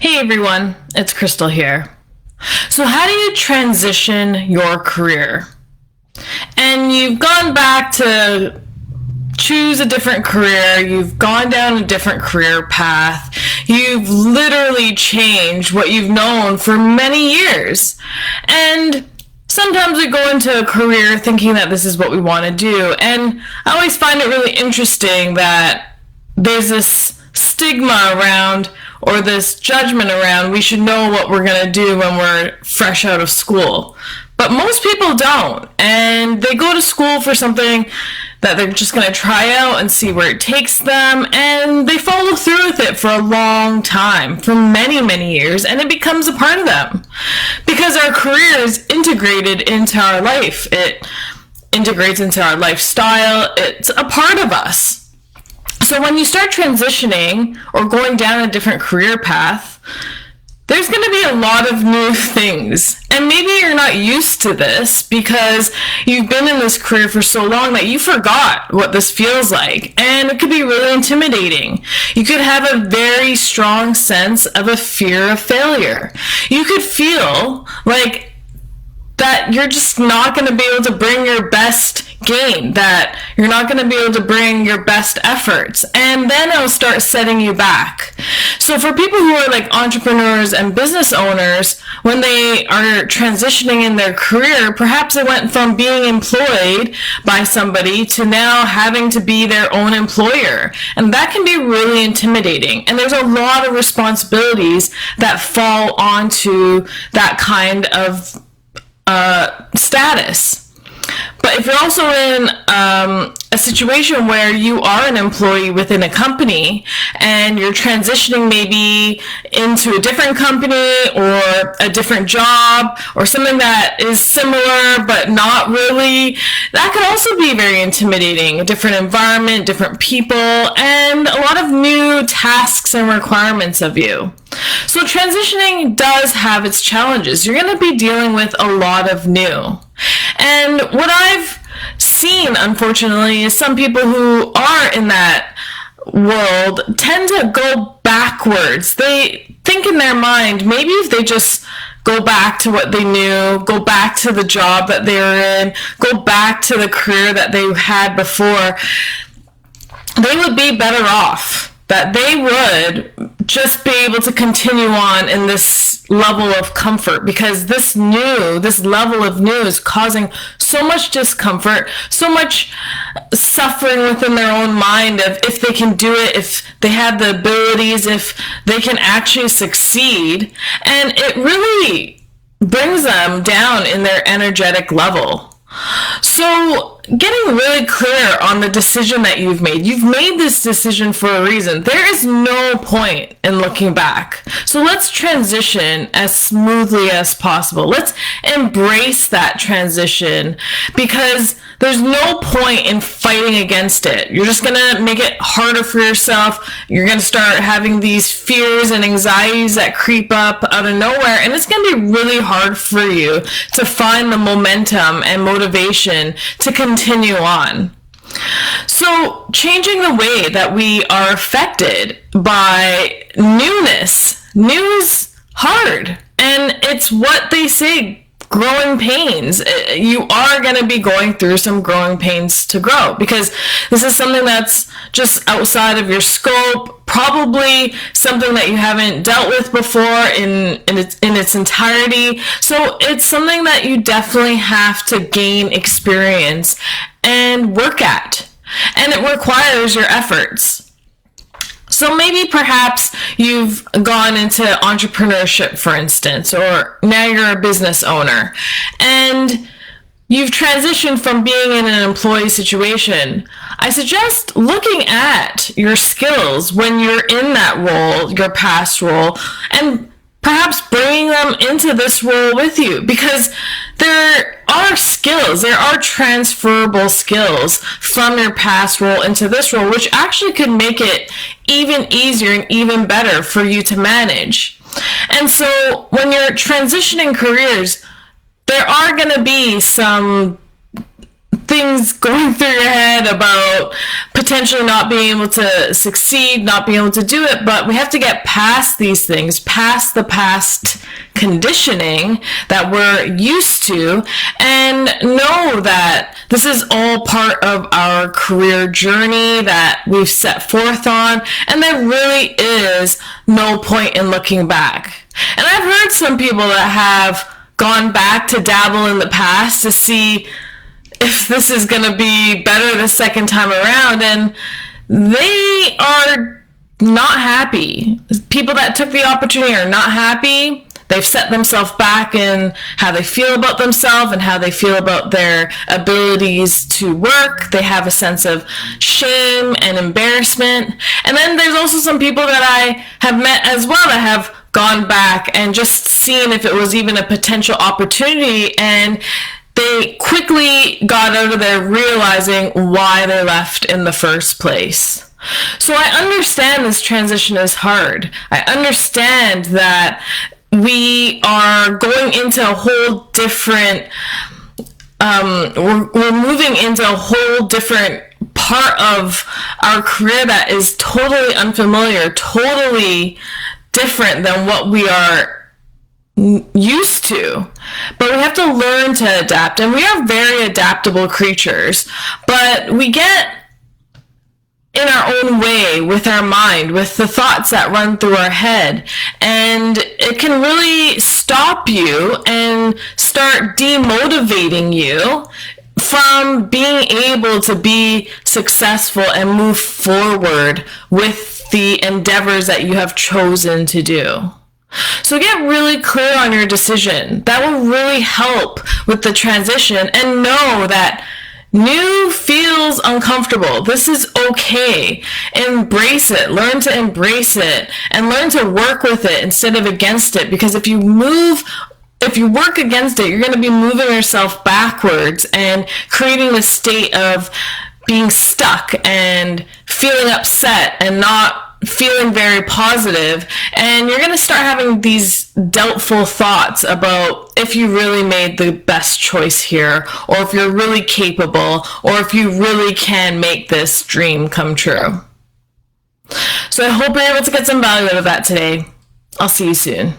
Hey everyone, it's Krystallee here. So how do you transition your career? And you've gone back to choose a different career, you've gone down a different career path, you've literally changed what you've known for many years. And sometimes we go into a career thinking that this is what we want to do, and I always find it really interesting that there's this stigma around, or this judgment around, we should know what we're going to do when we're fresh out of school. But most people don't, and they go to school for something that they're just going to try out and see where it takes them, and they follow through with it for a long time, for many, many years, and it becomes a part of them. Because our career is integrated into our life. It integrates into our lifestyle. It's a part of us. So when you start transitioning or going down a different career path, there's going to be a lot of new things. And maybe you're not used to this because you've been in this career for so long that you forgot what this feels like. And it could be really intimidating. You could have a very strong sense of a fear of failure. You could feel like that you're just not going to be able to bring your best game, that you're not going to be able to bring your best efforts, and then it'll start setting you back. So for people who are like entrepreneurs and business owners, when they are transitioning in their career, perhaps it went from being employed by somebody to now having to be their own employer, and that can be really intimidating, and there's a lot of responsibilities that fall onto that kind of status. But if you're also in a situation where you are an employee within a company and you're transitioning maybe into a different company or a different job or something that is similar but not really, that could also be very intimidating. A different environment, different people, and a lot of new tasks and requirements of you. So transitioning does have its challenges. You're going to be dealing with a lot of new. And what I've seen, unfortunately, is some people who are in that world tend to go backwards. They think in their mind, maybe if they just go back to what they knew, go back to the job that they were in, go back to the career that they had before, they would be better off. That they would just be able to continue on in this level of comfort, because this level of new is causing so much discomfort, so much suffering within their own mind of if they can do it, if they have the abilities, if they can actually succeed. And it really brings them down in their energetic level. So getting really clear on the decision that you've made this decision for a reason. There is no point in looking back. So let's transition as smoothly as possible. Let's embrace that transition, because there's no point in fighting against it. You're just going to make it harder for yourself. You're going to start having these fears and anxieties that creep up out of nowhere, and it's going to be really hard for you to find the momentum and motivation to continue on. So changing the way that we are affected by newness. New is hard, and it's what they say, growing pains. You are going to be going through some growing pains to grow, because this is something that's just outside of your scope, probably something that you haven't dealt with before in its entirety. So it's something that you definitely have to gain experience and work at, and it requires your efforts. So maybe perhaps you've gone into entrepreneurship, for instance, or now you're a business owner, and you've transitioned from being in an employee situation. I suggest looking at your skills when you're in that role, your past role, and perhaps bringing them into this role with you, because there are skills, there are transferable skills from your past role into this role, which actually could make it even easier and even better for you to manage. And so when you're transitioning careers, there are going to be some things going through your head about potentially not being able to succeed, not being able to do it, but we have to get past these things, past the past conditioning that we're used to, and know that this is all part of our career journey that we've set forth on, and there really is no point in looking back. And I've heard some people that have gone back to dabble in the past to see if this is going to be better the second time around, and they are not happy. People that took the opportunity are not happy. They've set themselves back in how they feel about themselves and how they feel about their abilities to work. They have a sense of shame and embarrassment. And then there's also some people that I have met as well that have gone back and just seen if it was even a potential opportunity, and they quickly got out of there realizing why they left in the first place. So I understand this transition is hard. I understand that we are going into a whole different, we're moving into a whole different part of our career that is totally unfamiliar, totally different than what we are used to. But we have to learn to adapt, and we are very adaptable creatures, but we get in our own way with our mind, with the thoughts that run through our head, and it can really stop you and start demotivating you from being able to be successful and move forward with the endeavors that you have chosen to do. So get really clear on your decision. That will really help with the transition, and know that new feels uncomfortable. This is okay. Embrace it. Learn to embrace it and learn to work with it instead of against it, because if you work against it, you're going to be moving yourself backwards and creating a state of being stuck and feeling upset and not feeling very positive, and you're going to start having these doubtful thoughts about if you really made the best choice here, or if you're really capable, or if you really can make this dream come true. So I hope you're able to get some value out of that today. I'll see you soon.